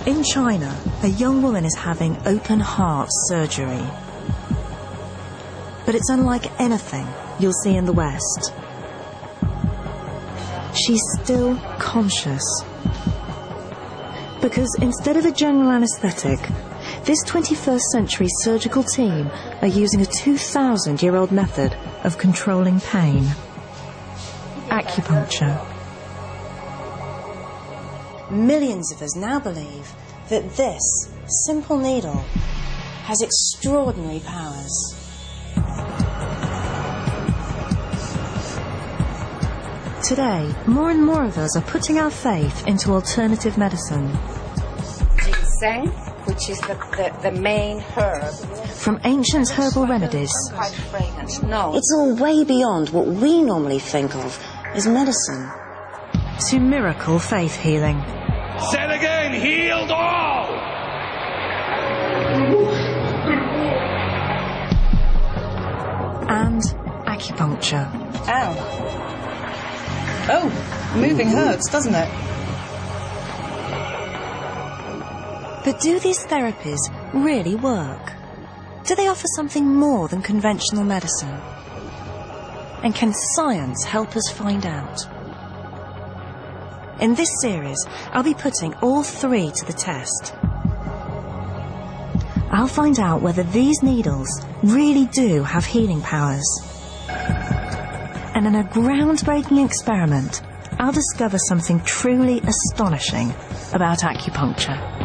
In China, a young woman is having open heart surgery. But it's unlike anything you'll see in the West. She's still conscious. Because instead of a general anaesthetic, this 21st century surgical team are using a 2,000-year-old method of controlling pain. Acupuncture. Millions of us now believe that this simple needle has extraordinary powers. Today, more and more of us are putting our faith into alternative medicine. Ginseng, which is the main herb. From ancient herbal remedies. Quite fragrant. No. It's all way beyond what we normally think of as medicine. To miracle faith healing. Said again, healed all! And acupuncture. Ow. Oh, moving hurts, doesn't it? But do these therapies really work? Do they offer something more than conventional medicine? And can science help us find out? In this series, I'll be putting all three to the test. I'll find out whether these needles really do have healing powers. And in a groundbreaking experiment, I'll discover something truly astonishing about acupuncture.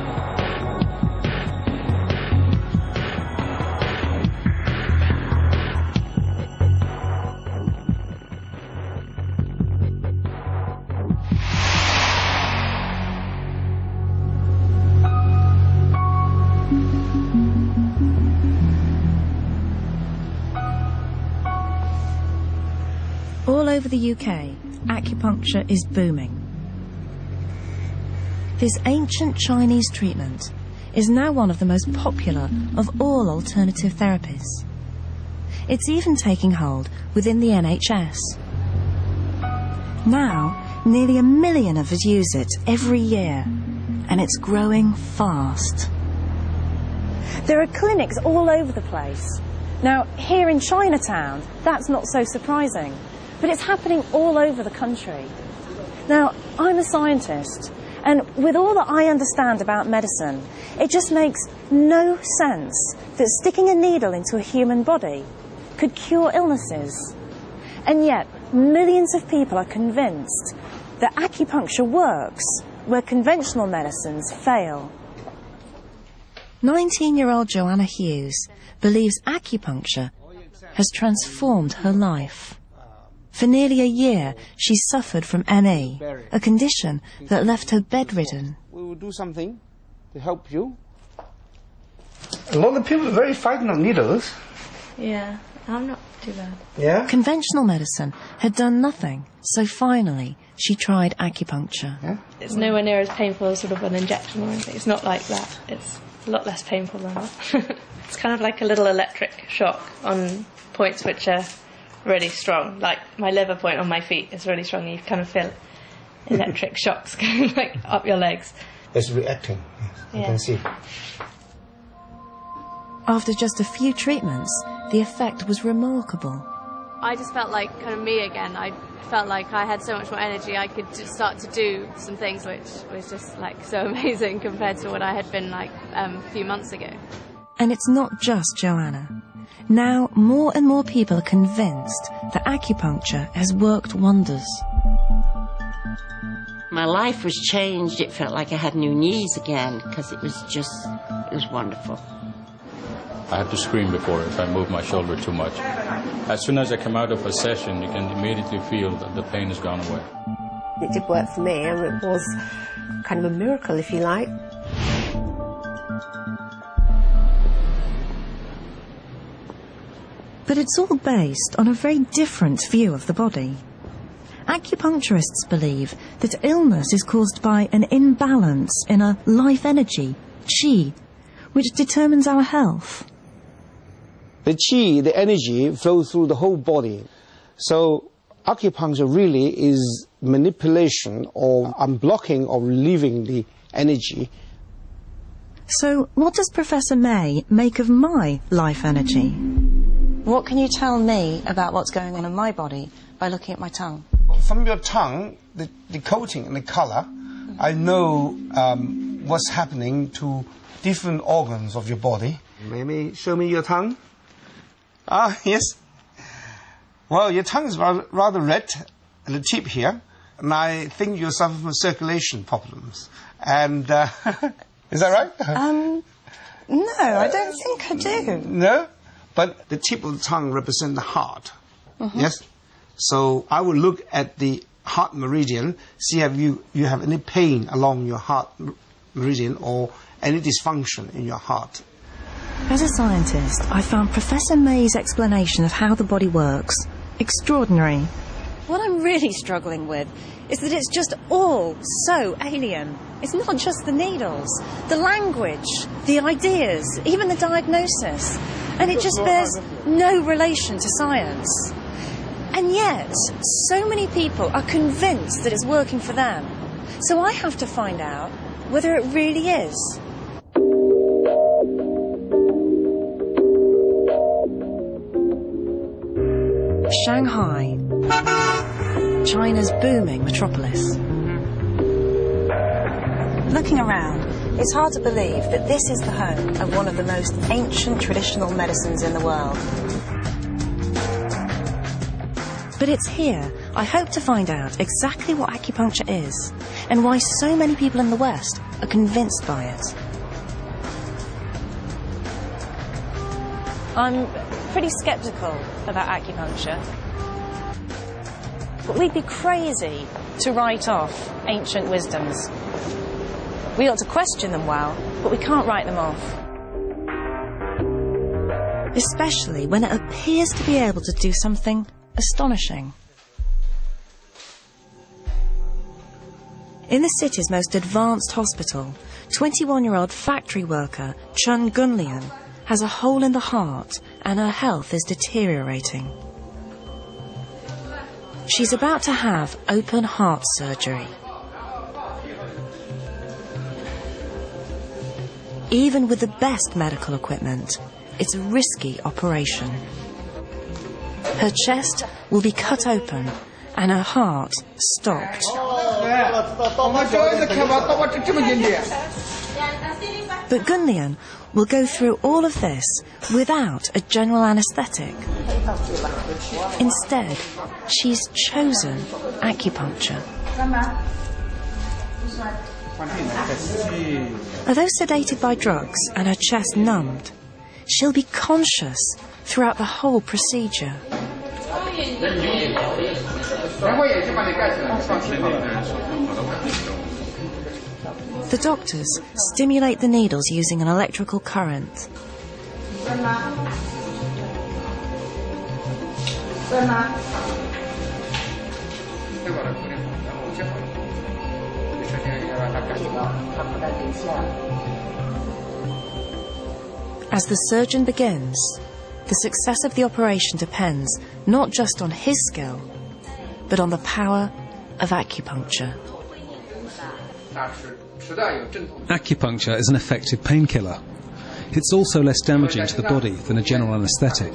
All over the UK, acupuncture is booming. This ancient Chinese treatment is now one of the most popular of all alternative therapies. It's even taking hold within the NHS. Now, nearly 1 million of us use it every year, and it's growing fast. There are clinics all over the place. Now, here in Chinatown, that's not so surprising. But it's happening all over the country. Now, I'm a scientist, and with all that I understand about medicine, it just makes no sense that sticking a needle into a human body could cure illnesses. And yet, millions of people are convinced that acupuncture works where conventional medicines fail. 19-year-old Joanna Hughes believes acupuncture has transformed her life. For nearly a year, she suffered from ME, a condition that left her bedridden. We will do something to help you. A lot of people are very frightened of needles. Yeah, I'm not too bad. Yeah? Conventional medicine had done nothing, so finally she tried acupuncture. Yeah? It's nowhere near as painful as sort of an injection or anything. It's not like that. It's a lot less painful than that. It's kind of like a little electric shock on points which are really strong. Like my liver point on my feet is really strong. You kind of feel electric shocks going like up your legs. It's reacting. Yes, you can see. After just a few treatments, the effect was remarkable. I just felt like kind of me again. I felt like I had so much more energy. I could just start to do some things which was just like so amazing compared to what I had been like a few months ago. And it's not just Joanna. Now, more and more people are convinced that acupuncture has worked wonders. My life was changed. It felt like I had new knees again because it was wonderful. I had to scream before if I moved my shoulder too much. As soon as I come out of a session, you can immediately feel that the pain has gone away. It did work for me, and it was kind of a miracle, if you like. But it's all based on a very different view of the body. Acupuncturists believe that illness is caused by an imbalance in a life energy, qi, which determines our health. The qi, the energy, flows through the whole body. So acupuncture really is manipulation or unblocking or relieving the energy So what does Professor May make of my life energy? What can you tell me about what's going on in my body by looking at my tongue? From your tongue, the coating and the color, I know what's happening to different organs of your body. Maybe show me your tongue. Ah, yes. Well, your tongue is rather red at the tip here, and I think you suffer from circulation problems. And is that right? No, I don't think I do. No? But the tip of the tongue represents the heart. Yes? So I will look at the heart meridian, see if you have any pain along your heart meridian or any dysfunction in your heart. As a scientist, I found Professor May's explanation of how the body works extraordinary. What I'm really struggling with is that it's just all so alien. It's not just the needles, the language, the ideas, even the diagnosis. And it just bears no relation to science. And yet, so many people are convinced that it's working for them. So I have to find out whether it really is. Shanghai, China's booming metropolis. Looking around, it's hard to believe that this is the home of one of the most ancient traditional medicines in the world. But it's here I hope to find out exactly what acupuncture is and why so many people in the West are convinced by it. I'm pretty sceptical about acupuncture, but we'd be crazy to write off ancient wisdoms. We ought to question them well, but we can't write them off. Especially when it appears to be able to do something astonishing. In the city's most advanced hospital, 21-year-old factory worker Chun Gunlian has a hole in the heart and her health is deteriorating. She's about to have open heart surgery. Even with the best medical equipment, it's a risky operation. Her chest will be cut open and her heart stopped. But Gunlian will go through all of this without a general anaesthetic. Instead, she's chosen acupuncture. Although sedated by drugs and her chest numbed, she'll be conscious throughout the whole procedure. The doctors stimulate the needles using an electrical current. As the surgeon begins, the success of the operation depends not just on his skill, but on the power of acupuncture. Acupuncture is an effective painkiller. It's also less damaging to the body than a general anaesthetic.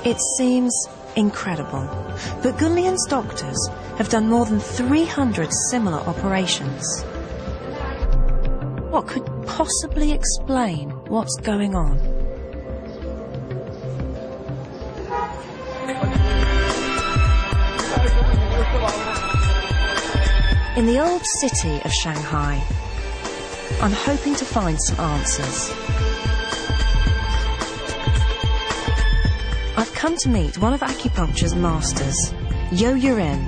It seems incredible, but Gunlian's doctors have done more than 300 similar operations. What could possibly explain what's going on? In the old city of Shanghai, I'm hoping to find some answers. I've come to meet one of acupuncture's masters, Yo Yurin,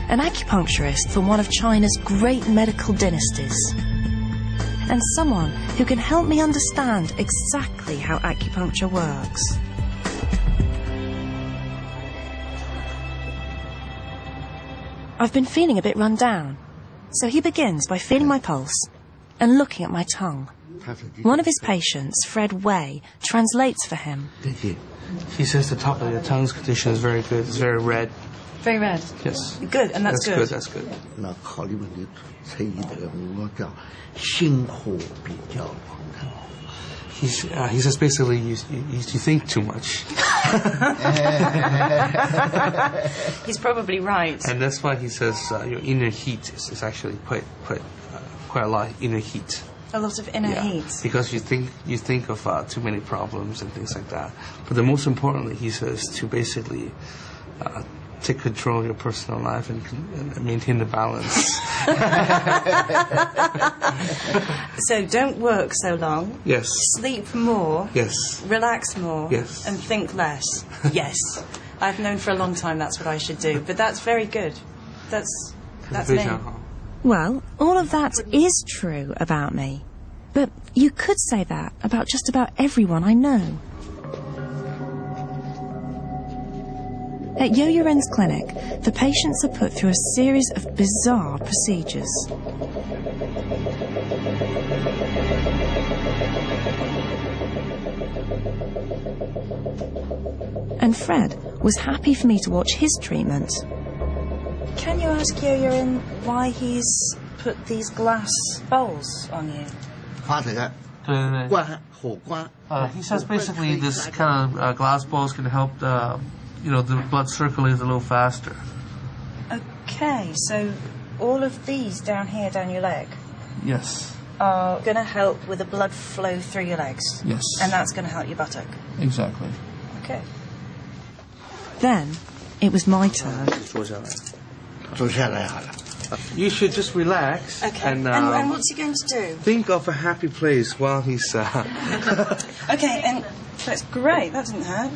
an acupuncturist from one of China's great medical dynasties, and someone who can help me understand exactly how acupuncture works. I've been feeling a bit run down, so he begins by feeling my pulse and looking at my tongue. One of his patients, Fred Wei, translates for him. He says the top of your tongue's condition is very good. It's very red. Very red. Yes. Good, and that's good. That's good. 那考虑问题，才一这个我叫心火比较膨胀。 He says basically you think too much. He's probably right. And that's why he says your inner heat is actually quite a lot of inner heat. A lot of inner heat. Because you think of too many problems and things like that. But the most importantly, he says to basically take control of your personal life and maintain the balance. So don't work so long. Yes. Sleep more. Yes. Relax more. Yes. And think less. Yes. I've known for a long time that's what I should do. But that's very good. That's me. Well, all of that is true about me. But you could say that about just about everyone I know. At Yo Yuren's clinic, the patients are put through a series of bizarre procedures. And Fred was happy for me to watch his treatment. Can you ask Yo Yuren why he's put these glass bowls on you? 发这个火瓜。 He says basically this kind of glass balls can help the blood circulate a little faster. Okay, so all of these down here, down your leg, Yes. are going to help with the blood flow through your legs. Yes. And that's going to help your buttock. Exactly. Okay. Then it was my turn. 坐下来好了。 You should just relax. Okay. And what's he going to do? think of a happy place while he's. Okay, and that's great. That didn't hurt.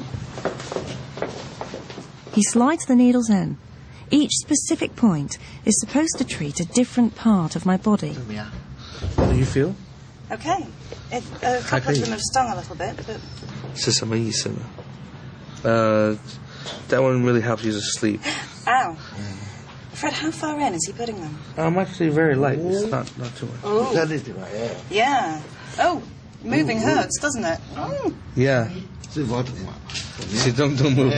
He slides the needles in. Each specific point is supposed to treat a different part of my body. How do you feel? Okay. A couple of them have stung a little bit, but... 是什么意思呢? That one really helps you to sleep. Ow. Fred, how far in is he putting them? I'm actually very light. It's not too much. Oh. Yeah. Oh, moving hurts, doesn't it? Mm. Yeah. See, don't move.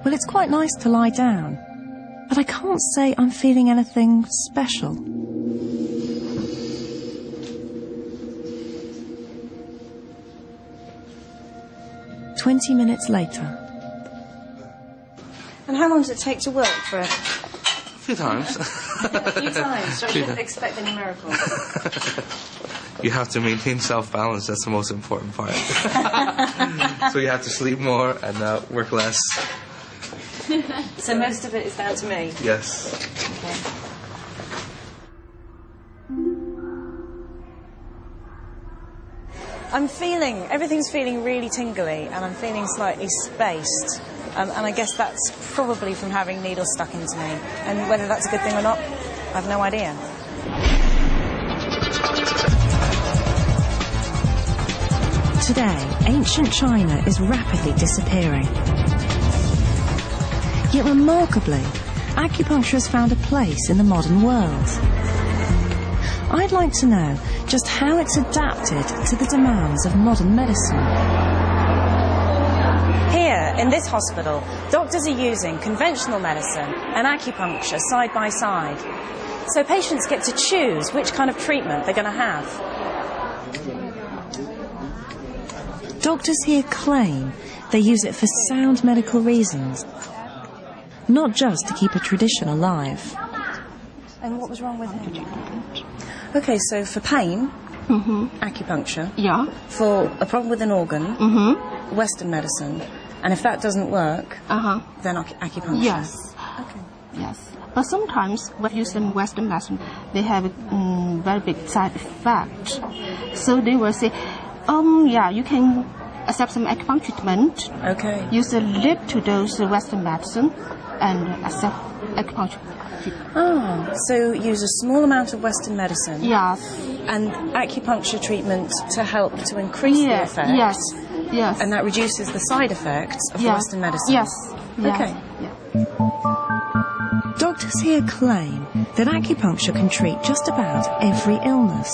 Well, it's quite nice to lie down, but I can't say I'm feeling anything special. "20 minutes later. And how long does it take to work, Fred? A few times. A few times, so I shouldn't expect any miracles. You have to maintain self-balance. That's the most important part. So you have to sleep more and work less. So most of it is down to me? Yes. Okay. Everything's feeling really tingly, and I'm feeling slightly spaced. And I guess that's probably from having needles stuck into me. And whether that's a good thing or not, I've no idea. Today, ancient China is rapidly disappearing. Yet remarkably, acupuncture has found a place in the modern world. I'd like to know just how it's adapted to the demands of modern medicine. Here, in this hospital, doctors are using conventional medicine and acupuncture side by side. So patients get to choose which kind of treatment they're going to have. Doctors here claim they use it for sound medical reasons, not just to keep a tradition alive. And what was wrong with him? Okay, so for pain, acupuncture. Yeah. For a problem with an organ, Western medicine. And if that doesn't work, then acupuncture. Yes. Okay. Yes. But sometimes when you use Western medicine, they have a very big side effect. So they will say, yeah, you can accept some acupuncture treatment. Okay. Use a little dose of Western medicine and accept acupuncture. So use a small amount of Western medicine. Yes. And acupuncture treatment to help to increase the effect. Yes. Yes. And that reduces the side effects of Western medicine. Yes. Okay. Yeah. Doctors here claim that acupuncture can treat just about every illness.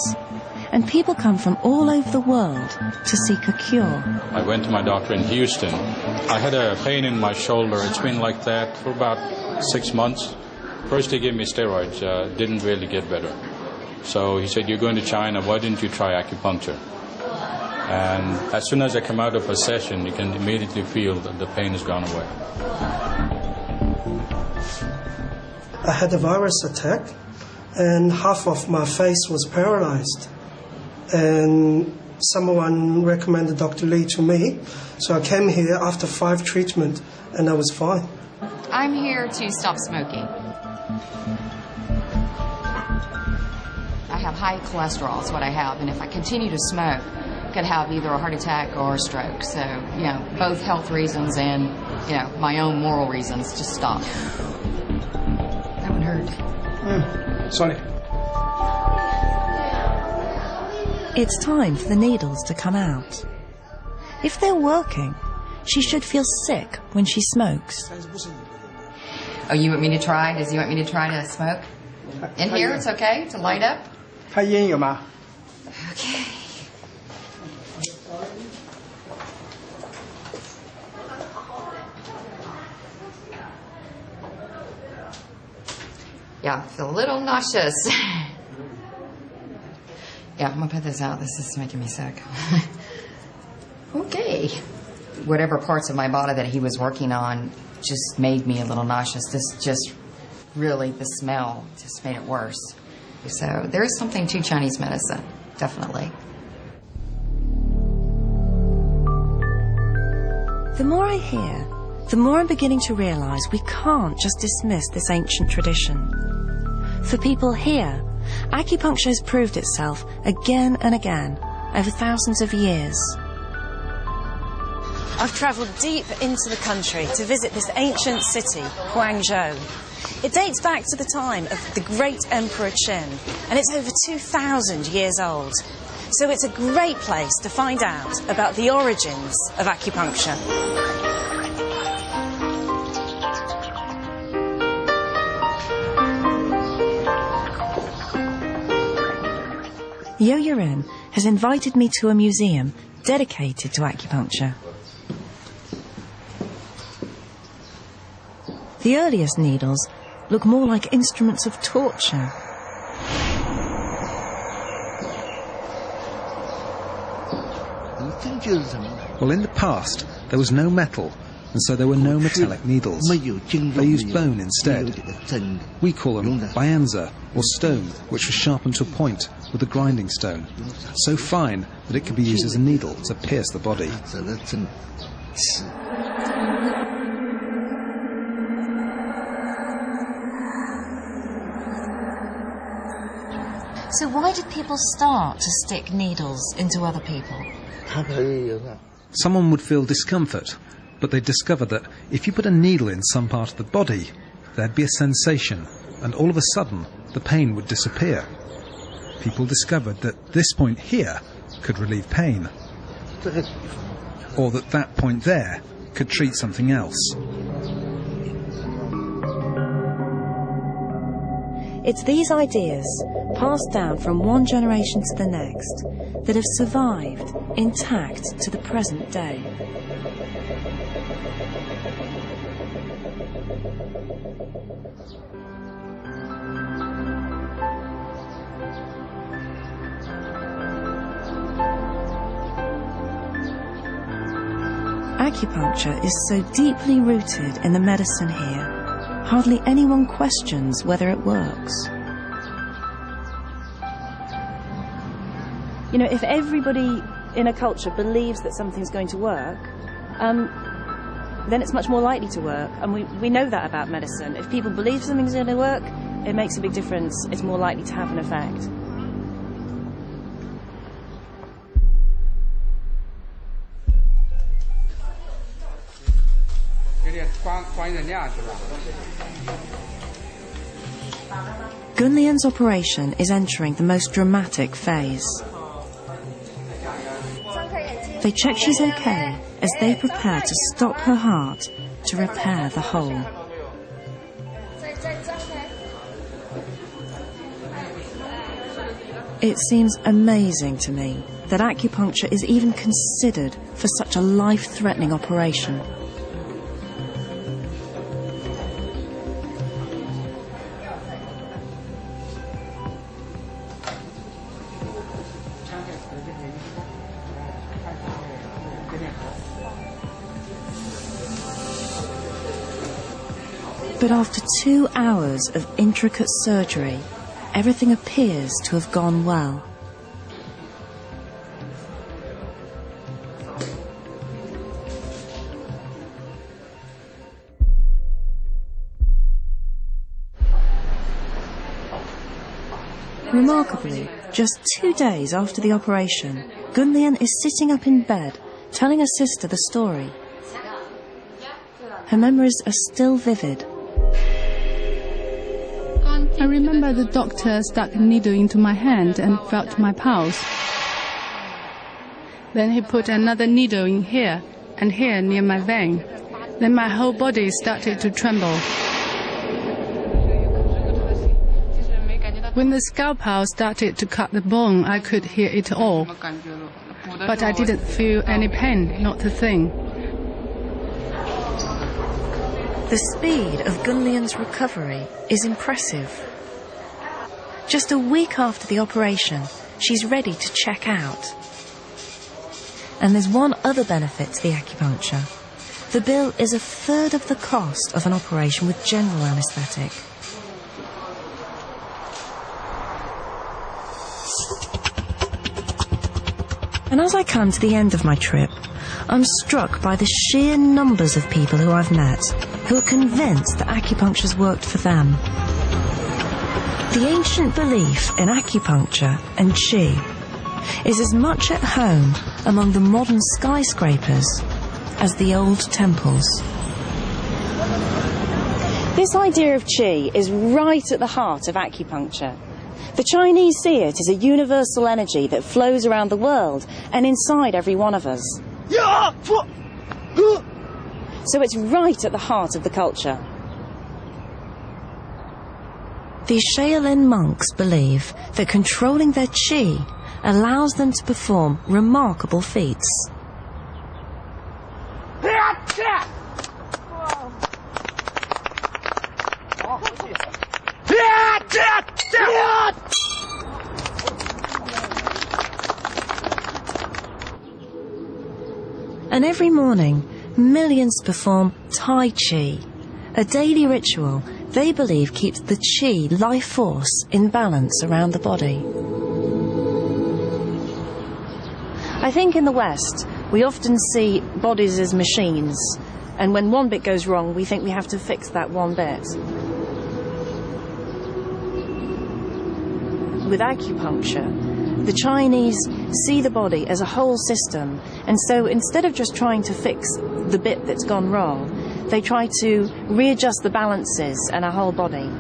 and people come from all over the world to seek a cure. I went to my doctor in Houston. I had a pain in my shoulder. It's been like that for about 6 months. First they gave me steroids, didn't really get better. So he said, you're going to China, why didn't you try acupuncture? And as soon as I come out of a session, you can immediately feel that the pain has gone away. I had a virus attack, and half of my face was paralyzed. And someone recommended Dr. Lee to me, so I came here after 5 treatments, and I was fine. I'm here to stop smoking. I have high cholesterol, is what I have, and if I continue to smoke, I could have either a heart attack or a stroke. So, both health reasons and, my own moral reasons to stop. That one hurt. Sorry. It's time for the needles to come out. If they're working, she should feel sick when she smokes. Oh, you want me to try? Does he want me to try to smoke? In here, it's okay to light up? Okay. Yeah, I feel a little nauseous. Yeah, I'm gonna put this out. This is making me sick. Okay. Whatever parts of my body that he was working on just made me a little nauseous. This just really, the smell just made it worse. So there is something to Chinese medicine, definitely. The more I hear, the more I'm beginning to realise we can't just dismiss this ancient tradition. For people here, acupuncture has proved itself again and again over thousands of years. I've travelled deep into the country to visit this ancient city, Guangzhou. It dates back to the time of the great Emperor Qin, and it's over 2,000 years old. So it's a great place to find out about the origins of acupuncture. Yo Yuren has invited me to a museum dedicated to acupuncture. The earliest needles look more like instruments of torture. Well, in the past, there was no metal, and so there were no metallic needles. They used bone instead. We call them bayanza, or stone, which was sharpened to a point with a grinding stone, so fine that it could be used as a needle to pierce the body. So why did people start to stick needles into other people? Someone would feel discomfort, but they'd discover that if you put a needle in some part of the body, there'd be a sensation, and all of a sudden, the pain would disappear. People discovered that this point here could relieve pain, or that that point there could treat something else. It's these ideas, passed down from one generation to the next, that have survived intact to the present day. Acupuncture is so deeply rooted in the medicine here, hardly anyone questions whether it works. You know, if everybody in a culture believes that something's going to work, then it's much more likely to work. And we know that about medicine. If people believe something's going to work, it makes a big difference. It's more likely to have an effect. Gunlian's operation is entering the most dramatic phase. They check she's okay as they prepare to stop her heart to repair the hole. It seems amazing to me that acupuncture is even considered for such a life-threatening operation. But after 2 hours of intricate surgery, everything appears to have gone well. Remarkably, just 2 days after the operation, Gunlian is sitting up in bed, telling her sister the story. Her memories are still vivid. I remember the doctor stuck a needle into my hand and felt my pulse. Then he put another needle in here and here near my vein. Then my whole body started to tremble. When the scalpel started to cut the bone, I could hear it all. But I didn't feel any pain, not a thing. The speed of Gunlian's recovery is impressive. Just a week after the operation, she's ready to check out. And there's one other benefit to the acupuncture. The bill is 1/3 of the cost of an operation with general anaesthetic. And as I come to the end of my trip, I'm struck by the sheer numbers of people who I've met who are convinced that acupuncture's worked for them. The ancient belief in acupuncture and qi is as much at home among the modern skyscrapers as the old temples. This idea of qi is right at the heart of acupuncture. The Chinese see it as a universal energy that flows around the world and inside every one of us. So it's right at the heart of the culture. These Shaolin monks believe that controlling their qi allows them to perform remarkable feats. And every morning, millions perform Tai Chi, a daily ritual they believe keeps the Qi life force in balance around the body. I think in the West, we often see bodies as machines, and when one bit goes wrong, we think we have to fix that one bit. With acupuncture, the Chinese see the body as a whole system, and so instead of just trying to fix the bit that's gone wrong, they try to readjust the balances in a whole body.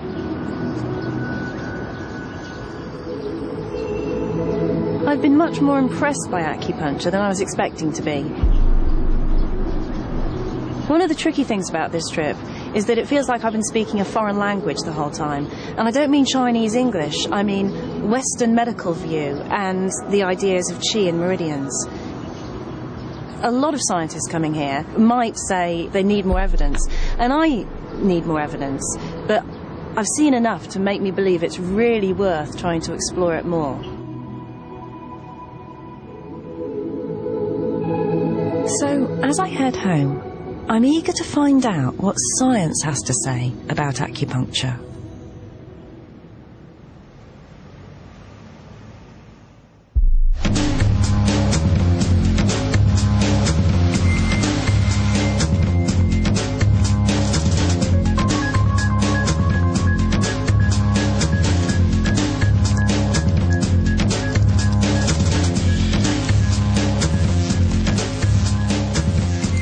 I've been much more impressed by acupuncture than I was expecting to be. One of the tricky things about this trip is that it feels like I've been speaking a foreign language the whole time. And I don't mean Chinese English, I mean Western medical view and the ideas of qi and meridians. A lot of scientists coming here might say they need more evidence, and I need more evidence, but I've seen enough to make me believe it's really worth trying to explore it more. So, as I head home, I'm eager to find out what science has to say about acupuncture.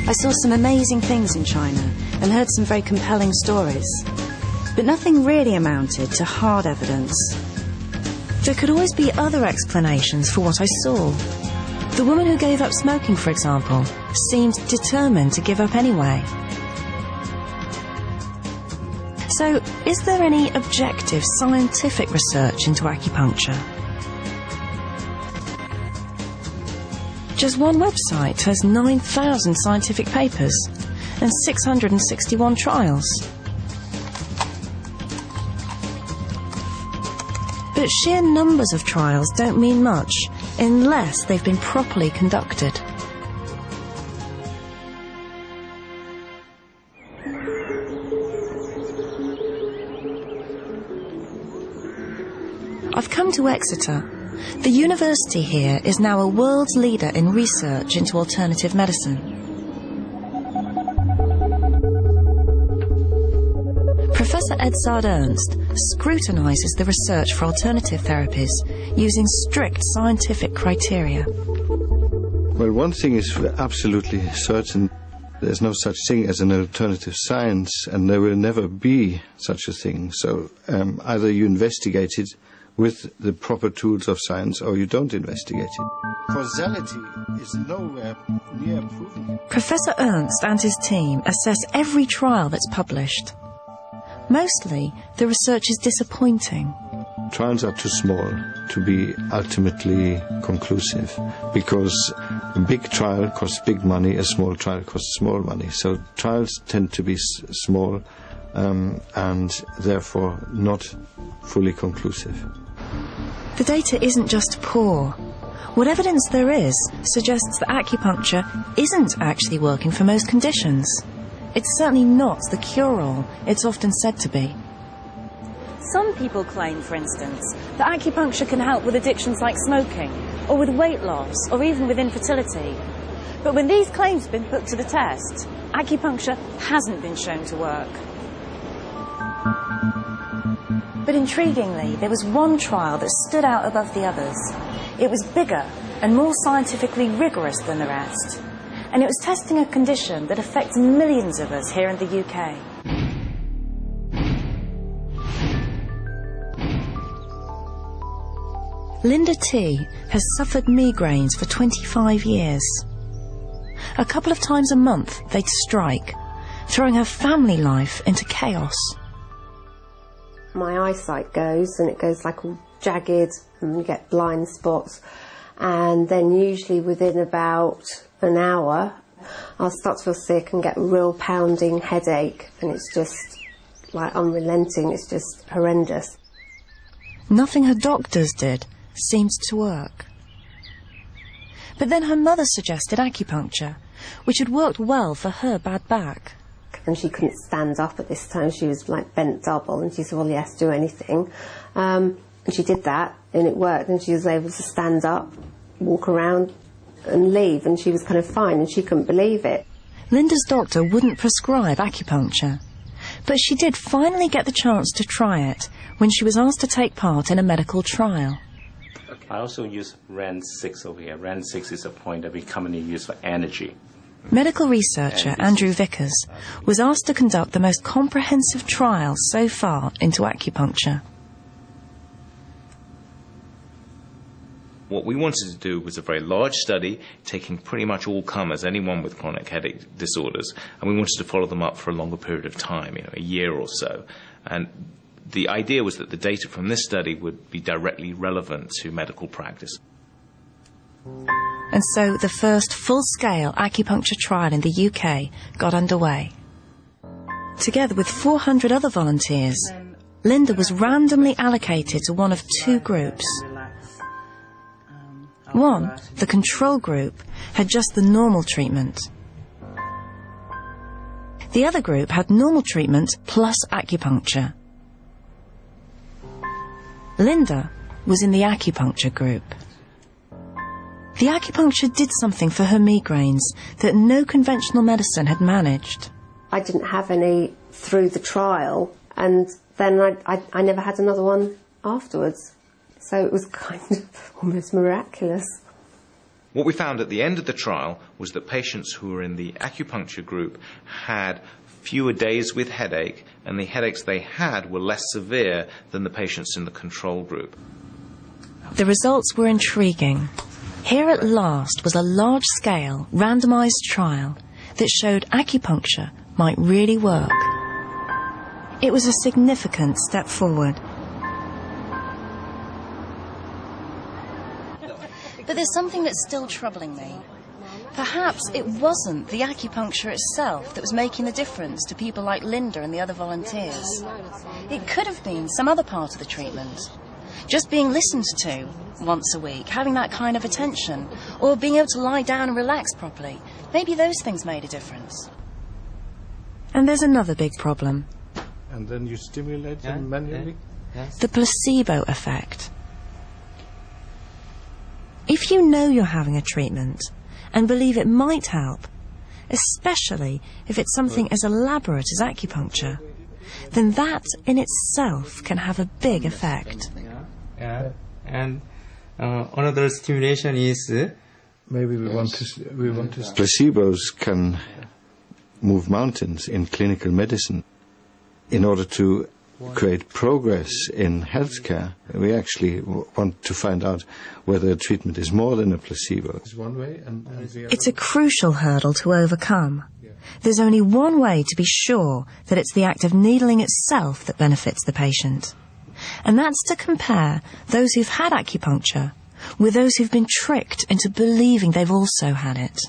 I saw some amazing things in China and heard some very compelling stories, but nothing really amounted to hard evidence. There could always be other explanations for what I saw. The woman who gave up smoking, for example, seemed determined to give up anyway. So, is there any objective scientific research into acupuncture? Just one website has 9,000 scientific papers and 661 trials. But sheer numbers of trials don't mean much unless they've been properly conducted. I've come to Exeter. The university here is now a world's leader in research into alternative medicine. Professor Edzard Ernst scrutinises the research for alternative therapies using strict scientific criteria. Well, one thing is absolutely certain. There's no such thing as an alternative science, and there will never be such a thing. So either you investigate it with the proper tools of science, or you don't investigate it. Causality is nowhere near proven. Professor Ernst and his team assess every trial that's published. Mostly, the research is disappointing. Trials are too small to be ultimately conclusive, because a big trial costs big money, a small trial costs small money. So trials tend to be small and therefore not fully conclusive. The data isn't just poor. What evidence there is suggests that acupuncture isn't actually working for most conditions. It's certainly not the cure-all it's often said to be. Some people claim, for instance, that acupuncture can help with addictions like smoking, or with weight loss, or even with infertility. But when these claims have been put to the test, acupuncture hasn't been shown to work. But intriguingly, there was one trial that stood out above the others. It was bigger and more scientifically rigorous than the rest. And it was testing a condition that affects millions of us here in the UK. Linda T. has suffered migraines for 25 years. A couple of times a month they'd strike, throwing her family life into chaos. My eyesight goes, and it goes like all jagged, and you get blind spots. And then usually within about an hour, I'll start to feel sick and get a real pounding headache, and it's just like unrelenting, it's just horrendous. Nothing her doctors did seemed to work. But then her mother suggested acupuncture, which had worked well for her bad back. And she couldn't stand up at this time, she was like bent double, and she said, well, yes, do anything. And she did that, and it worked, and she was able to stand up, walk around and leave, and she was kind of fine, and she couldn't believe it. Linda's doctor wouldn't prescribe acupuncture, but she did finally get the chance to try it when she was asked to take part in a medical trial. I also use RAN6 over here. RAN6 is a point that we commonly use for energy. Medical researcher Andrew Vickers was asked to conduct the most comprehensive trial so far into acupuncture. What we wanted to do was a very large study, taking pretty much all comers, anyone with chronic headache disorders, and we wanted to follow them up for a longer period of time, a year or so. And the idea was that the data from this study would be directly relevant to medical practice. And so the first full-scale acupuncture trial in the UK got underway. Together with 400 other volunteers, Linda was randomly allocated to one of two groups. One, the control group, had just the normal treatment. The other group had normal treatment plus acupuncture. Linda was in the acupuncture group. The acupuncture did something for her migraines that no conventional medicine had managed. I didn't have any through the trial, and then I never had another one afterwards. So it was kind of almost miraculous. What we found at the end of the trial was that patients who were in the acupuncture group had fewer days with headache, and the headaches they had were less severe than the patients in the control group. The results were intriguing. Here at last was a large-scale, randomised trial that showed acupuncture might really work. It was a significant step forward. But there's something that's still troubling me. Perhaps it wasn't the acupuncture itself that was making the difference to people like Linda and the other volunteers. It could have been some other part of the treatment. Just being listened to once a week, having that kind of attention, or being able to lie down and relax properly. Maybe those things made a difference. And there's another big problem. And then you stimulate them manually? The placebo effect. If you know you're having a treatment and believe it might help, especially if it's something as elaborate as acupuncture, then that in itself can have a big effect. Yeah, and another stimulation is maybe we want to. Placebos can move mountains in clinical medicine. In order to create progress in healthcare, we actually want to find out whether a treatment is more than a placebo. It's a crucial hurdle to overcome. There's only one way to be sure that it's the act of needling itself that benefits the patient. And that's to compare those who've had acupuncture with those who've been tricked into believing they've also had it.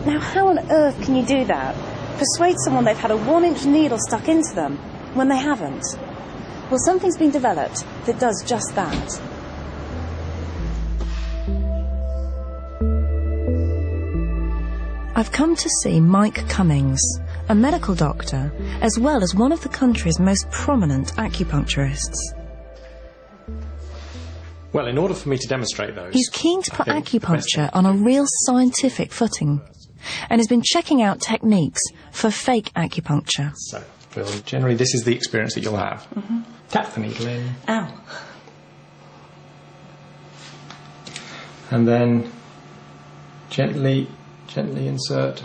Now, how on earth can you do that? Persuade someone they've had a 1-inch needle stuck into them when they haven't? Well, something's been developed that does just that. I've come to see Mike Cummings, a medical doctor, as well as one of the country's most prominent acupuncturists. Well, in order for me to demonstrate those... He's keen to put acupuncture on a real scientific footing, and has been checking out techniques for fake acupuncture. So, Phil, generally this is the experience that you'll have. Tap the needle in. Ow. And then gently insert.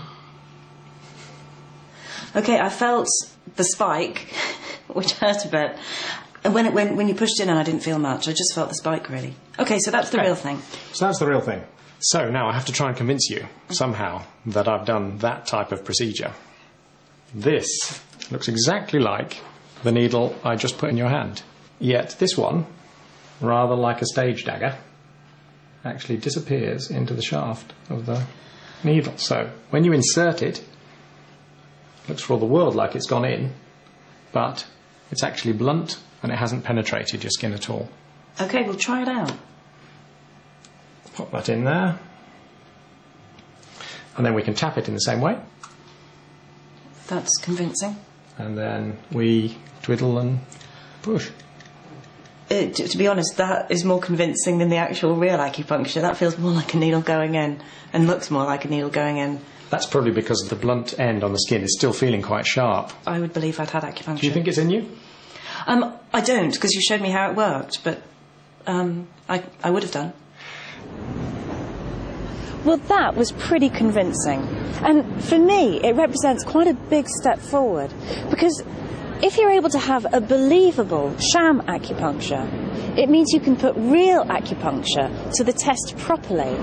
Okay, I felt the spike, which hurt a bit. And when you pushed in, and I didn't feel much. I just felt the spike, really. Okay, so that's the real thing. So that's the real thing. So now I have to try and convince you, somehow, that I've done that type of procedure. This looks exactly like the needle I just put in your hand. Yet this one, rather like a stage dagger, actually disappears into the shaft of the needle. So when you insert it, it looks for all the world like it's gone in, but it's actually blunt and it hasn't penetrated your skin at all. Okay, we'll try it out. Pop that in there. And then we can tap it in the same way. That's convincing. And then we twiddle and push. To be honest, that is more convincing than the actual real acupuncture. That feels more like a needle going in and looks more like a needle going in. That's probably because the blunt end on the skin is still feeling quite sharp. I would believe I'd had acupuncture. Do you think it's in you? I don't, because you showed me how it worked, but I would have done. Well, that was pretty convincing. And for me, it represents quite a big step forward. Because if you're able to have a believable sham acupuncture, it means you can put real acupuncture to the test properly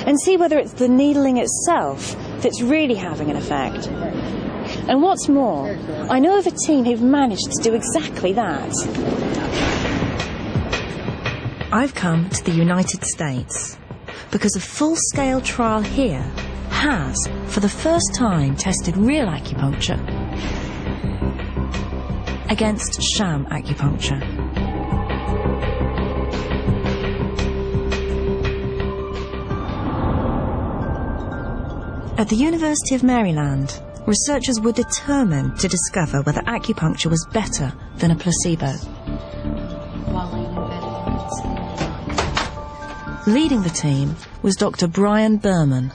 and see whether it's the needling itself that's really having an effect. And what's more, I know of a team who've managed to do exactly that. I've come to the United States because a full-scale trial here has, for the first time, tested real acupuncture against sham acupuncture. At the University of Maryland, researchers were determined to discover whether acupuncture was better than a placebo. Leading the team was Dr. Brian Berman.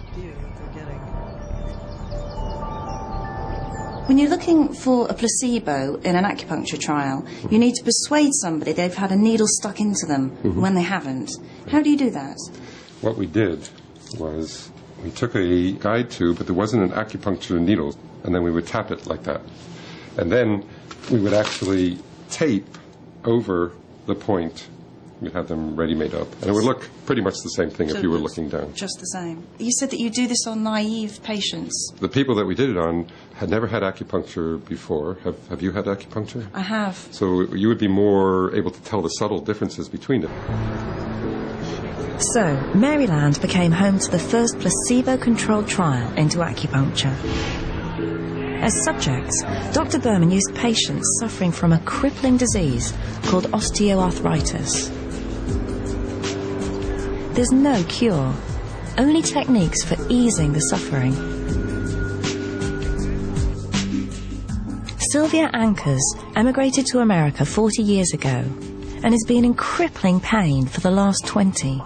When you're looking for a placebo in an acupuncture trial, you need to persuade somebody they've had a needle stuck into them when they haven't. How do you do that? What we did was we took a guide tube, but there wasn't an acupuncture needle, and then we would tap it like that. And then we would actually tape over the point. We'd have them ready-made up. And it would look pretty much the same thing if you were looking down. Just the same. You said that you do this on naive patients. The people that we did it on had never had acupuncture before. Have you had acupuncture? I have. So you would be more able to tell the subtle differences between them. So, Maryland became home to the first placebo-controlled trial into acupuncture. As subjects, Dr. Berman used patients suffering from a crippling disease called osteoarthritis. There's no cure, only techniques for easing the suffering. Sylvia Ankers emigrated to America 40 years ago and has been in crippling pain for the last 20.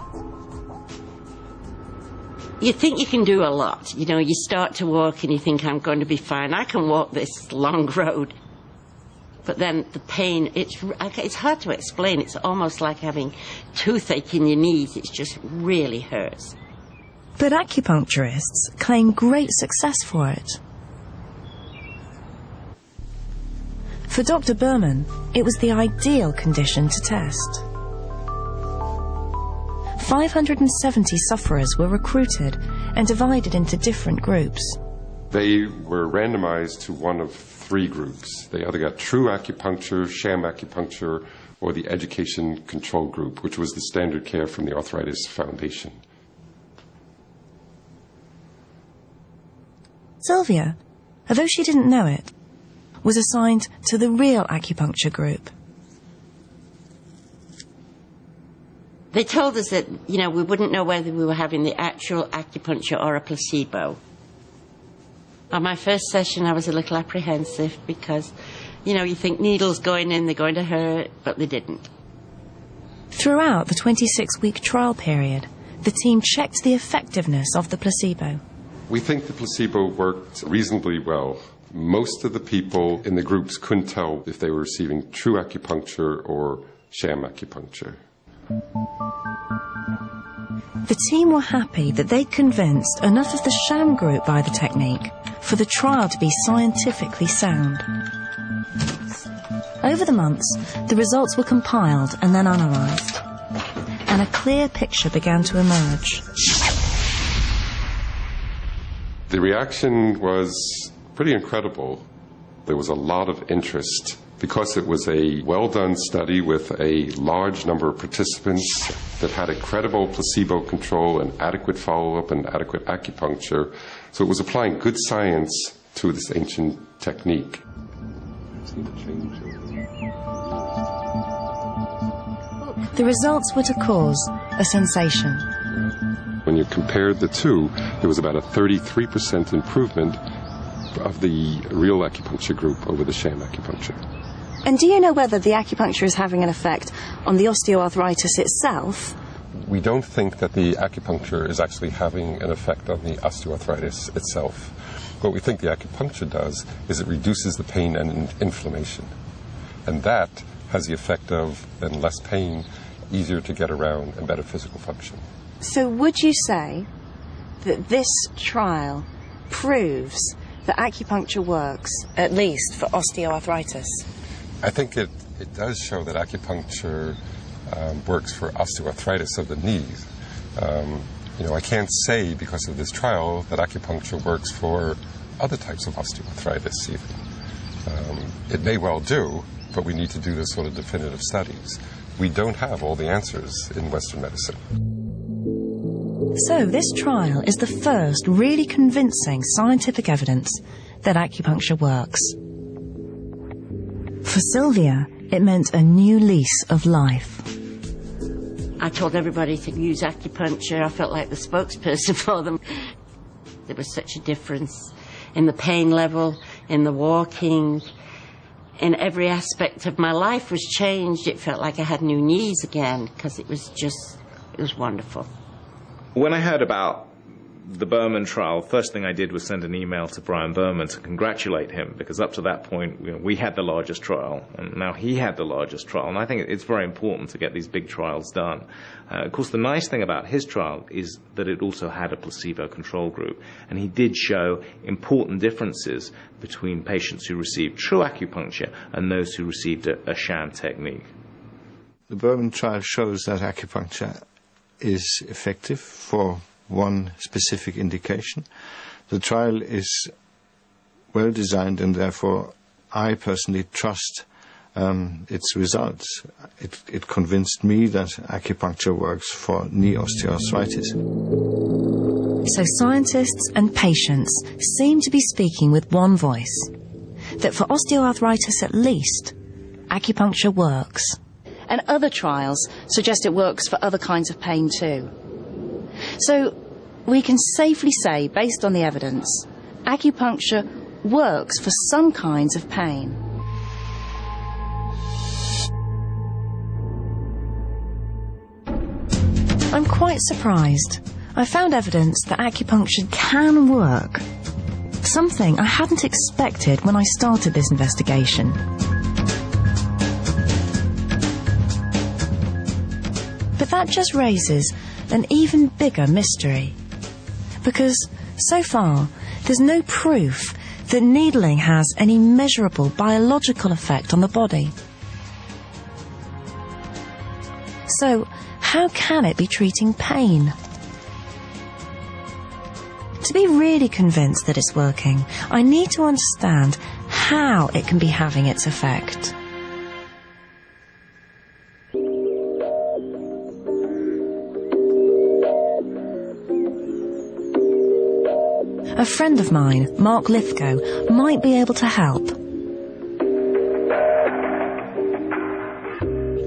You think you can do a lot. You know, you start to walk and you think, I'm going to be fine. I can walk this long road. But then the pain, it's hard to explain. It's almost like having toothache in your knees. It just really hurts. But acupuncturists claim great success for it. For Dr. Berman, it was the ideal condition to test. 570 sufferers were recruited and divided into different groups. They were randomized to one of 3 groups. They either got true acupuncture, sham acupuncture, or the education control group, which was the standard care from the Arthritis Foundation. Sylvia, although she didn't know it, was assigned to the real acupuncture group. They told us that, you know, we wouldn't know whether we were having the actual acupuncture or a placebo. On my first session, I was a little apprehensive because, you know, you think needles going in, they're going to hurt, but they didn't. Throughout the 26-week trial period, the team checked the effectiveness of the placebo. We think the placebo worked reasonably well. Most of the people in the groups couldn't tell if they were receiving true acupuncture or sham acupuncture. The team were happy that they'd convinced enough of the sham group by the technique for the trial to be scientifically sound. Over the months, the results were compiled and then analysed, and a clear picture began to emerge. The reaction was pretty incredible. There was a lot of interest because it was a well-done study with a large number of participants that had a credible placebo control and adequate follow-up and adequate acupuncture. So it was applying good science to this ancient technique. The results were to cause a sensation. When you compared the two, there was about a 33% improvement of the real acupuncture group over the sham acupuncture. And do you know whether the acupuncture is having an effect on the osteoarthritis itself? We don't think that the acupuncture is actually having an effect on the osteoarthritis itself. What we think the acupuncture does is it reduces the pain and inflammation. And that has the effect of then less pain, easier to get around, and better physical function. So would you say that this trial proves that acupuncture works, at least for osteoarthritis? I think it does show that acupuncture works for osteoarthritis of the knees. I can't say because of this trial that acupuncture works for other types of osteoarthritis even. It may well do, but we need to do this sort of definitive studies. We don't have all the answers in Western medicine. So this trial is the first really convincing scientific evidence that acupuncture works. For Sylvia, it meant a new lease of life. I told everybody to use acupuncture. I felt like the spokesperson for them. There was such a difference in the pain level, in the walking, in every aspect of my life was changed. It felt like I had new knees again because it was wonderful. When I heard about the Berman trial, first thing I did was send an email to Brian Berman to congratulate him, because up to that point, we had the largest trial, and now he had the largest trial, and I think it's very important to get these big trials done. Of course, the nice thing about his trial is that it also had a placebo control group, and he did show important differences between patients who received true acupuncture and those who received a sham technique. The Berman trial shows that acupuncture is effective for one specific indication. The trial is well designed, and therefore I personally trust its results. It convinced me that acupuncture works for knee osteoarthritis. So scientists and patients seem to be speaking with one voice, that for osteoarthritis at least, acupuncture works. And other trials suggest it works for other kinds of pain too. So we can safely say, based on the evidence, acupuncture works for some kinds of pain. I'm quite surprised. I found evidence that acupuncture can work. Something I hadn't expected when I started this investigation. But that just raises an even bigger mystery. Because so far, there's no proof that needling has any measurable biological effect on the body. So, how can it be treating pain? To be really convinced that it's working, I need to understand how it can be having its effect. A friend of mine, Mark Lithgow, might be able to help.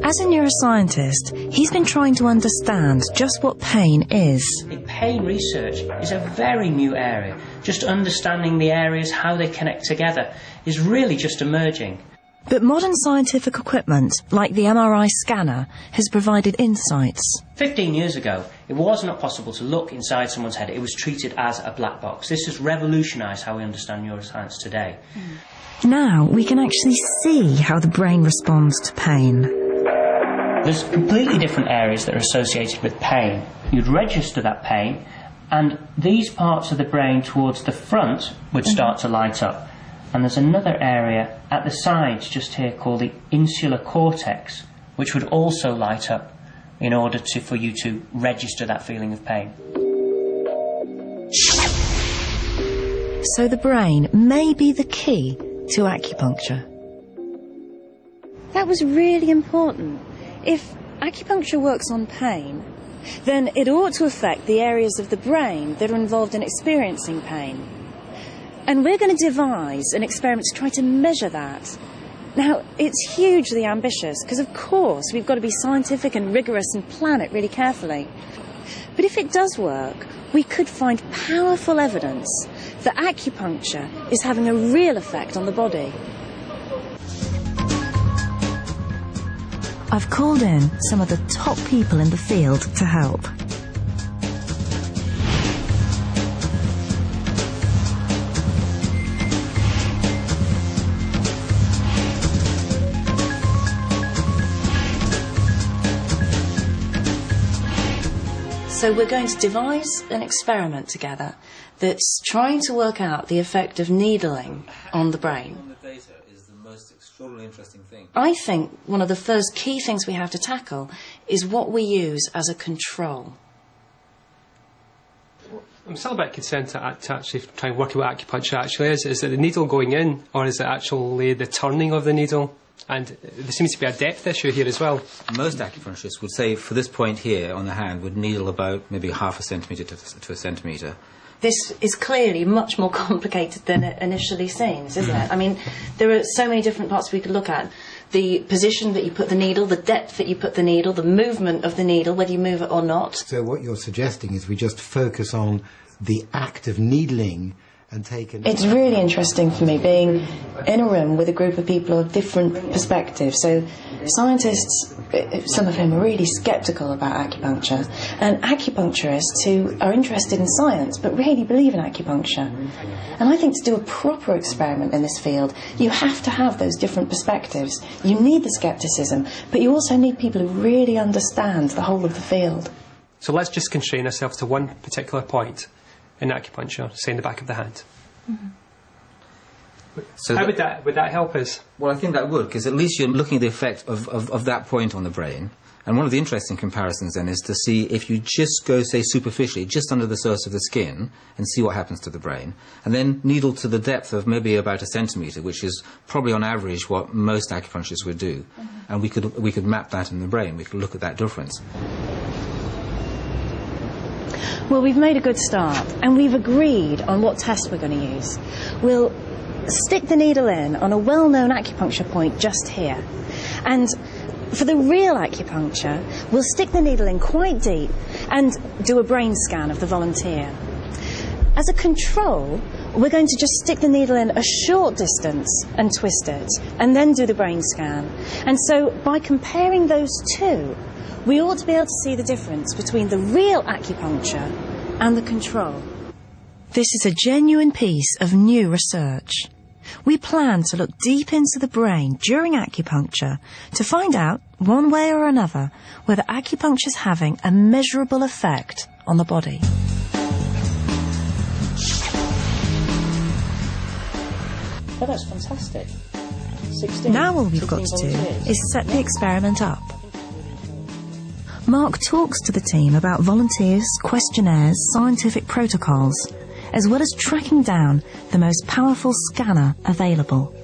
As a neuroscientist, he's been trying to understand just what pain is. Pain research is a very new area. Just understanding the areas, how they connect together, is really just emerging. But modern scientific equipment, like the MRI scanner, has provided insights. 15 years ago, it was not possible to look inside someone's head. It was treated as a black box. This has revolutionised how we understand neuroscience today. Now we can actually see how the brain responds to pain. There's completely different areas that are associated with pain. You'd register that pain, and these parts of the brain towards the front would start to light up. And there's another area at the sides just here called the insular cortex, which would also light up in order for you to register that feeling of pain. So the brain may be the key to acupuncture. That was really important. If acupuncture works on pain, then it ought to affect the areas of the brain that are involved in experiencing pain. And we're going to devise an experiment to try to measure that. Now, it's hugely ambitious, because of course we've got to be scientific and rigorous and plan it really carefully. But if it does work, we could find powerful evidence that acupuncture is having a real effect on the body. I've called in some of the top people in the field to help. So we're going to devise an experiment together that's trying to work out the effect of needling on the brain. Extraordinarily interesting thing. I think one of the first key things we have to tackle is what we use as a control. I'm still a bit concerned to actually try and work out what acupuncture actually is. Is it the needle going in, or is it actually the turning of the needle? And there seems to be a depth issue here as well. Most acupuncturists would say for this point here on the hand would needle about maybe half a centimetre to a centimetre. This is clearly much more complicated than it initially seems, isn't it? I mean, there are so many different parts we could look at. The position that you put the needle, the depth that you put the needle, the movement of the needle, whether you move it or not. So what you're suggesting is we just focus on the act of needling and take an... It's really interesting for me being in a room with a group of people of different perspectives. So scientists, some of whom are really sceptical about acupuncture, and acupuncturists who are interested in science but really believe in acupuncture. And I think to do a proper experiment in this field, you have to have those different perspectives. You need the scepticism, but you also need people who really understand the whole of the field. So let's just constrain ourselves to one particular point in acupuncture, say in the back of the hand. Mm-hmm. So how would that help us? Well, I think that would, because at least you're looking at the effect of that point on the brain, And one of the interesting comparisons then is to see if you just go, say, superficially, just under the surface of the skin, and see what happens to the brain, and then needle to the depth of maybe about 1 centimetre, which is probably on average what most acupuncturists would do. And we could map that in the brain. We could look at that difference. Well, we've made a good start, and we've agreed on what test we're going to use. We'll stick the needle in on a well-known acupuncture point just here. And for the real acupuncture, we'll stick the needle in quite deep and do a brain scan of the volunteer. As a control, we're going to just stick the needle in a short distance and twist it, and then do the brain scan. And so, by comparing those two, we ought to be able to see the difference between the real acupuncture and the control. This is a genuine piece of new research. We plan to look deep into the brain during acupuncture to find out, one way or another, whether acupuncture is having a measurable effect on the body. Oh, that's fantastic. 16. Now all we've got to do is set the experiment up. Mark talks to the team about volunteers, questionnaires, scientific protocols, as well as tracking down the most powerful scanner available.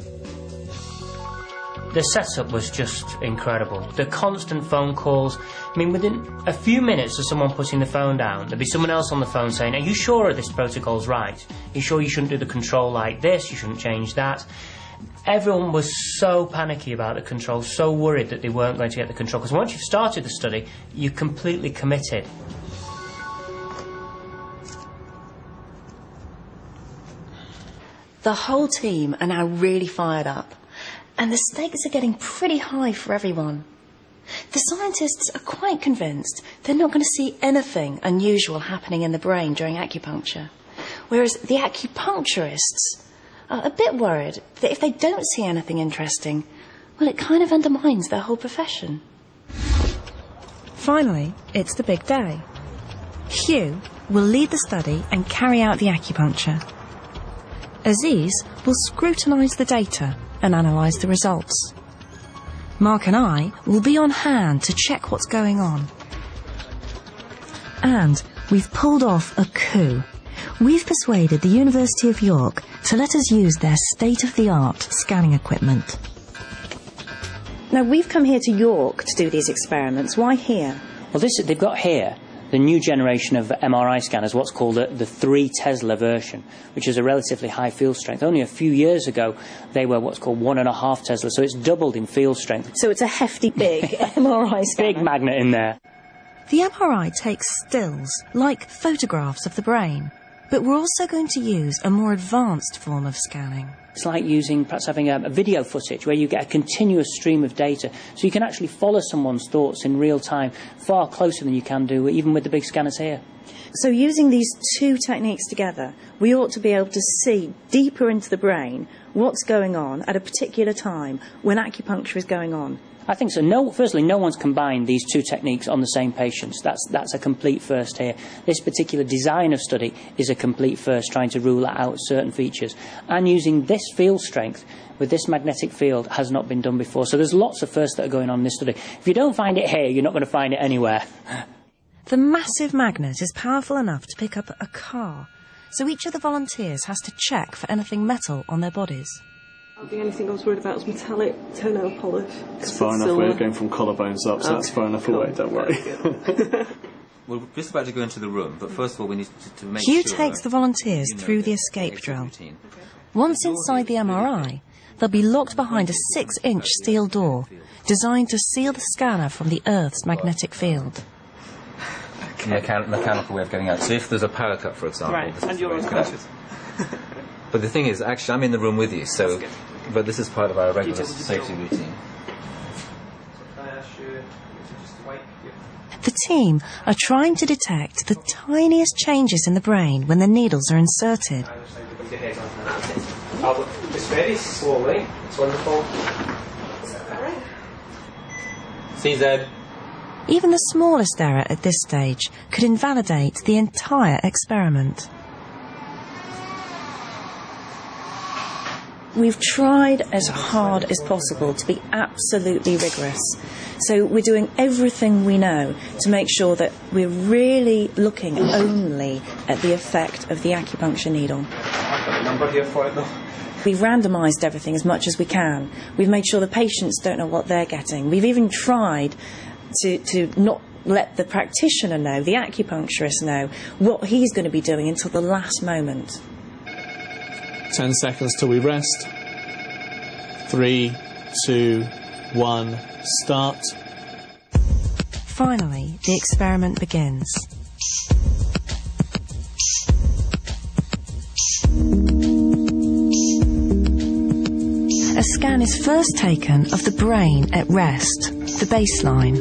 The setup was just incredible. The constant phone calls. I mean, within a few minutes of someone putting the phone down, there'd be someone else on the phone saying, "Are you sure this protocol's right? Are you sure you shouldn't do the control like this? You shouldn't change that?" Everyone was so panicky about the control, so worried that they weren't going to get the control. Because once you've started the study, you're completely committed. The whole team are now really fired up, and the stakes are getting pretty high for everyone. The scientists are quite convinced they're not going to see anything unusual happening in the brain during acupuncture, whereas the acupuncturists are a bit worried that if they don't see anything interesting, well, it kind of undermines their whole profession. Finally, it's the big day. Hugh will lead the study and carry out the acupuncture. Aziz will scrutinise the data and analyse the results. Mark and I will be on hand to check what's going on. And we've pulled off a coup. We've persuaded the University of York to let us use their state-of-the-art scanning equipment. Now, we've come here to York to do these experiments. Why here? Well, they've got here the new generation of MRI scanners, what's called the 3 Tesla version, which is a relatively high field strength. Only a few years ago, they were what's called 1.5 Tesla, so it's doubled in field strength. So it's a hefty, big MRI scanner. Big magnet in there. The MRI takes stills, like photographs of the brain, but we're also going to use a more advanced form of scanning. It's like perhaps having a video footage where you get a continuous stream of data, so you can actually follow someone's thoughts in real time, far closer than you can do even with the big scanners here. So using these two techniques together, we ought to be able to see deeper into the brain what's going on at a particular time when acupuncture is going on. I think so. Firstly, no one's combined these two techniques on the same patients. That's a complete first here. This particular design of study is a complete first, trying to rule out certain features. And using this field strength with this magnetic field has not been done before. So there's lots of firsts that are going on in this study. If you don't find it here, you're not going to find it anywhere. The massive magnet is powerful enough to pick up a car, so each of the volunteers has to check for anything metal on their bodies. The only thing I was worried about was metallic toenail polish. It's far enough away, going from collarbones up, so that's far enough away, don't worry. We're just about to go into the room, but first of all we need to make sure... Hugh takes the volunteers through the escape drill. Once inside the MRI, they'll be locked behind a 6-inch steel door, designed to seal the scanner from the Earth's magnetic field. Mechanical way of getting out. So if there's a power cut, for example... Right, and you're on cut. But the thing is, actually, I'm in the room with you, so... But this is part of our regular safety routine. The team are trying to detect the tiniest changes in the brain when the needles are inserted. Just very slowly. It's wonderful. CZ. Even the smallest error at this stage could invalidate the entire experiment. We've tried as hard as possible to be absolutely rigorous. So we're doing everything we know to make sure that we're really looking only at the effect of the acupuncture needle. I've got a number here for it though. We've randomised everything as much as we can. We've made sure the patients don't know what they're getting. We've even tried to not let the practitioner know, the acupuncturist know, what he's going to be doing until the last moment. 10 seconds till we rest. 3, 2, 1, start. Finally, the experiment begins. A scan is first taken of the brain at rest, the baseline.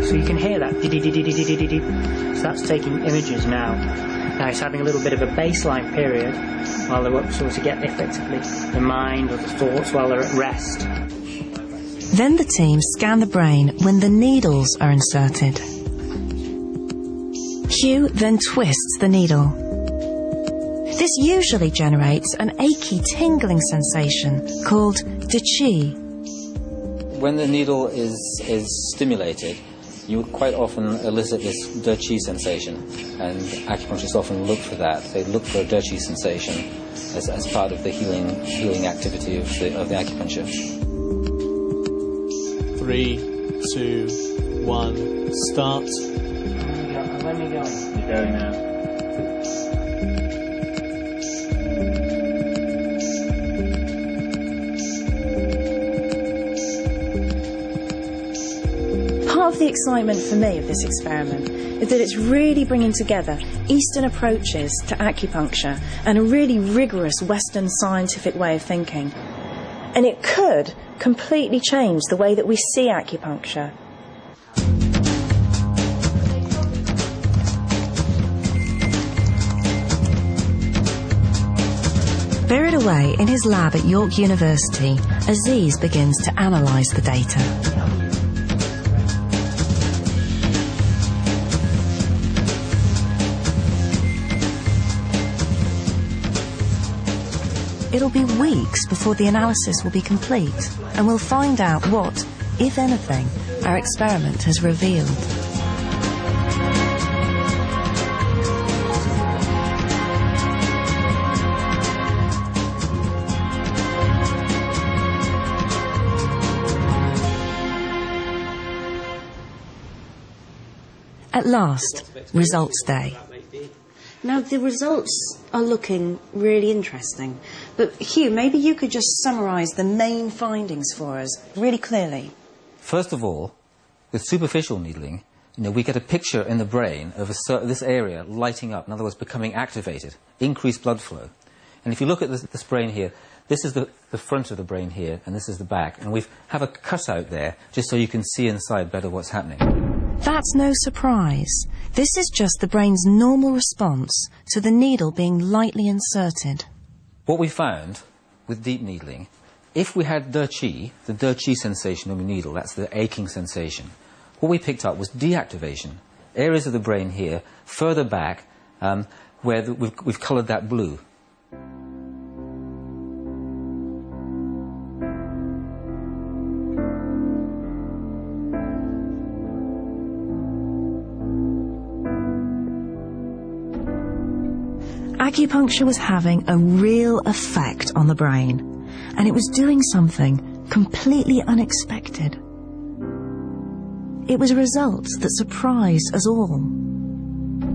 So you can hear that. So that's taking images now. Now it's having a little bit of a baseline period while they're sort of get effectively the mind or the thoughts while they're at rest. Then the team scan the brain when the needles are inserted. Hugh then twists the needle. This usually generates an achy, tingling sensation called de qi. When the needle is stimulated, you would quite often elicit this de qi sensation, and acupuncturists often look for that. They look for a de qi sensation as part of the healing activity of the acupuncture. 3, 2, 1, start. When are you going? You're going now. Part of the excitement for me of this experiment is that it's really bringing together Eastern approaches to acupuncture and a really rigorous Western scientific way of thinking. And it could completely change the way that we see acupuncture. Buried away in his lab at York University, Aziz begins to analyse the data. It'll be weeks before the analysis will be complete, and we'll find out what, if anything, our experiment has revealed. At last, results day. Now, the results are looking really interesting. But, Hugh, maybe you could just summarise the main findings for us really clearly. First of all, with superficial needling, we get a picture in the brain of this area lighting up, in other words, becoming activated, increased blood flow. And if you look at this brain here, this is the front of the brain here, and this is the back. And we have a cutout there, just so you can see inside better what's happening. That's no surprise. This is just the brain's normal response to the needle being lightly inserted. What we found with deep needling, if we had de qi, the de qi sensation of a needle, that's the aching sensation, what we picked up was deactivation. Areas of the brain here, further back, where we've coloured that blue. Acupuncture was having a real effect on the brain, and it was doing something completely unexpected. It was a result that surprised us all.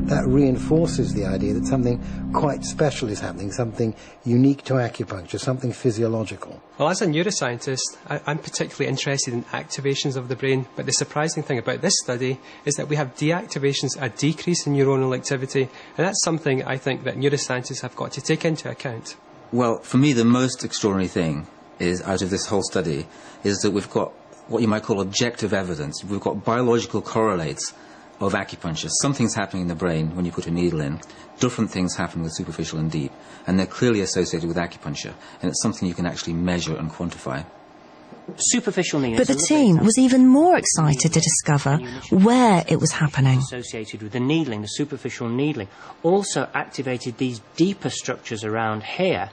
That reinforces the idea that something quite special is happening, something unique to acupuncture, something physiological. Well, as a neuroscientist, I'm particularly interested in activations of the brain, but the surprising thing about this study is that we have deactivations, a decrease in neuronal activity, and that's something I think that neuroscientists have got to take into account. Well, for me, the most extraordinary thing is, out of this whole study, is that we've got what you might call objective evidence. We've got biological correlates of acupuncture. Something's happening in the brain when you put a needle in. Different things happen with superficial and deep, and they're clearly associated with acupuncture, and it's something you can actually measure and quantify. Superficial needles. But the team was even more excited to discover where it was happening. Associated with the needling, the superficial needling, also activated these deeper structures around here,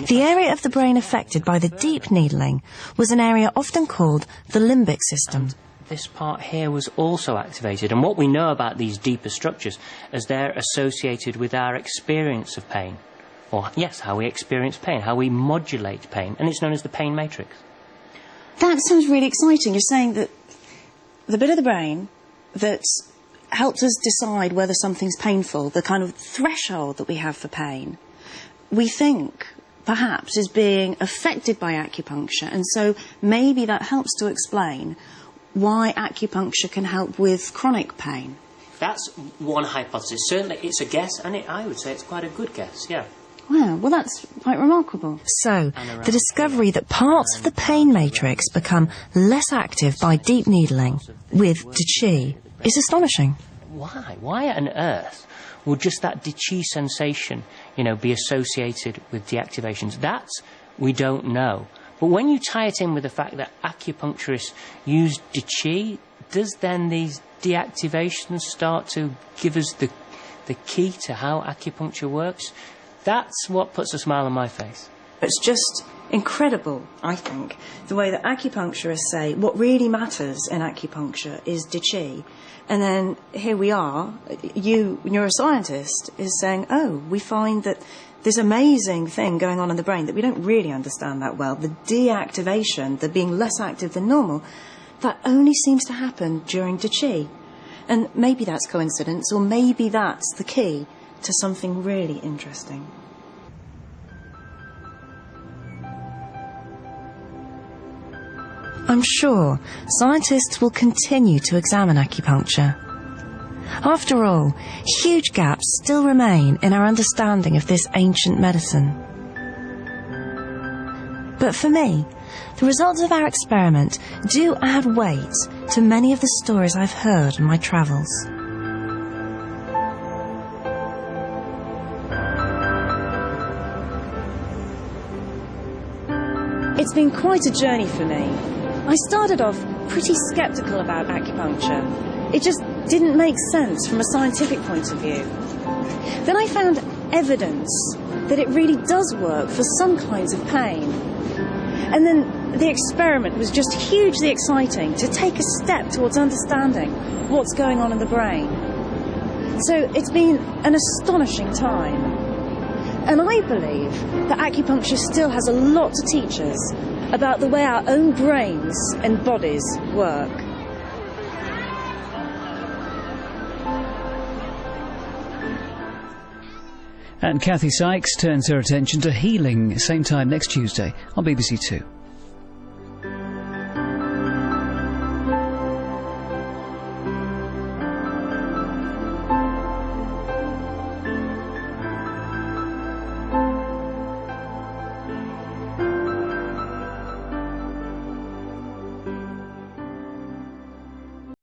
The area of the brain affected by the deep needling was an area often called the limbic system. This part here was also activated, and what we know about these deeper structures is they're associated with our experience of pain. Or, yes, how we experience pain, how we modulate pain, and it's known as the pain matrix. That sounds really exciting. You're saying that the bit of the brain that helps us decide whether something's painful, the kind of threshold that we have for pain, we think perhaps is being affected by acupuncture, and so maybe that helps to explain why acupuncture can help with chronic pain. That's one hypothesis. Certainly it's a guess, and I would say it's quite a good guess, yeah. Wow, well that's quite remarkable. So, the discovery that parts of the pain matrix become less active by deep needling with Qi is astonishing. Why? Why on earth would just that Qi sensation, be associated with deactivations? That we don't know. But when you tie it in with the fact that acupuncturists use Qi, does then these deactivations start to give us the key to how acupuncture works? That's what puts a smile on my face. It's just incredible, I think, the way that acupuncturists say what really matters in acupuncture is Qi. And then here we are, you, neuroscientist, is saying, oh, we find that this amazing thing going on in the brain that we don't really understand that well, the deactivation, the being less active than normal, that only seems to happen during Qi. And maybe that's coincidence, or maybe that's the key to something really interesting. I'm sure scientists will continue to examine acupuncture. After all, huge gaps still remain in our understanding of this ancient medicine. But for me, the results of our experiment do add weight to many of the stories I've heard on my travels. It's been quite a journey for me. I started off pretty sceptical about acupuncture. It just didn't make sense from a scientific point of view. Then I found evidence that it really does work for some kinds of pain. And then the experiment was just hugely exciting to take a step towards understanding what's going on in the brain. So it's been an astonishing time. And I believe that acupuncture still has a lot to teach us about the way our own brains and bodies work. And Kathy Sykes turns her attention to healing, same time next Tuesday on BBC Two.